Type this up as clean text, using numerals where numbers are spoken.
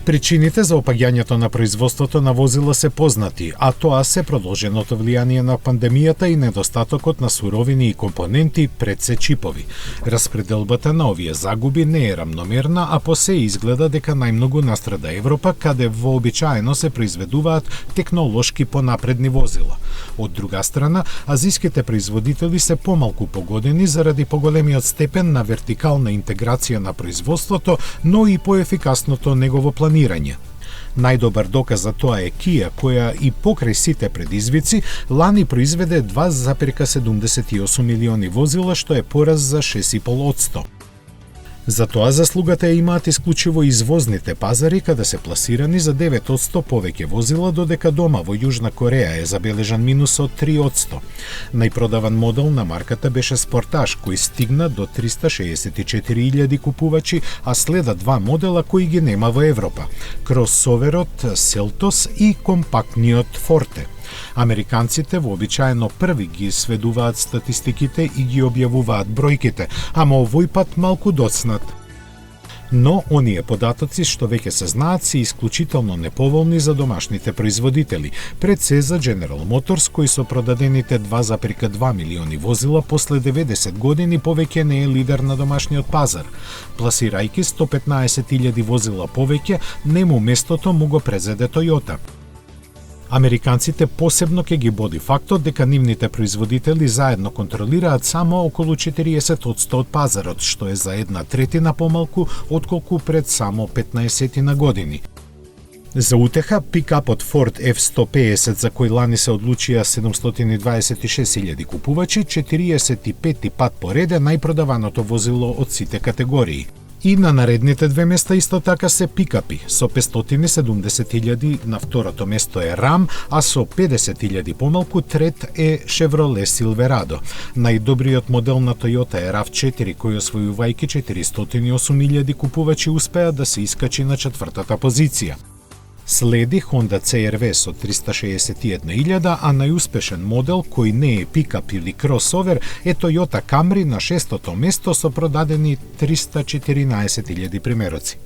Причините за опаѓањето на производството на возила се познати, а тоа се продолженото влијание на пандемијата и недостатокот на суровини и компоненти, пред се чипови. Распределбата на овие загуби не е рамномерна, а по се изгледа дека најмногу настрада Европа, каде вообичаено се произведуваат технолошки понапредни возила. Од друга страна, азиските производители се помалку погодени заради поголемиот степен на вертикална интеграција на производството, но и поефикасното негово планирање. Најдобар доказ за тоа е Кија, која и покрај сите предизвици, лани произведе 2,78 милиони возила, што е пораз за 6,5%. За тоа заслугата ја имаат исклучиво извозните пазари, каде се пласирани за 9% повеќе возила, додека дома во Јужна Кореја е забележан минус од 3%. Најпродаван модел на марката беше Спортаж, кој стигна до 364.000 купувачи, а следа два модела кои ги нема во Европа – кросоверот Селтос и компактниот Форте. Американците вообичаено први ги сведуваат статистиките и ги објавуваат бројките, ама овој пат малку доцнат. Но оние податоци што веќе се знаат се исклучително неповолни за домашните производители, пред се за General Motors, кои со продадените 2,2 милиони возила после 90 години повеќе не е лидер на домашниот пазар. Пласирајќи 115.000 возила повеќе, нему местото му го презеде Toyota. Американците посебно ќе ги боди фактот дека нивните производители заедно контролираат само околу 40% од пазарот, што е за 1/3 помалку отколку пред само 15 години. За утеха, пикапот Ford F-150, за кој лани се одлучија 726.000 купувачи, 45 пат поред е најпродаваното возило од сите категории. И на наредните две места исто така се пикапи, со 570.000 на второто место е Ram, а со 50.000 помалку трет е Chevrolet Silverado. Најдобриот модел на Toyota е RAV4, кој освојувајќи 408.000 купувачи успеа да се искачи на четвртата позиција. Следи Honda CR-V со 361.000, а најуспешен модел кој не е пикап или кросовер е Toyota Camry на 6-то место со продадени 314.000 примероци.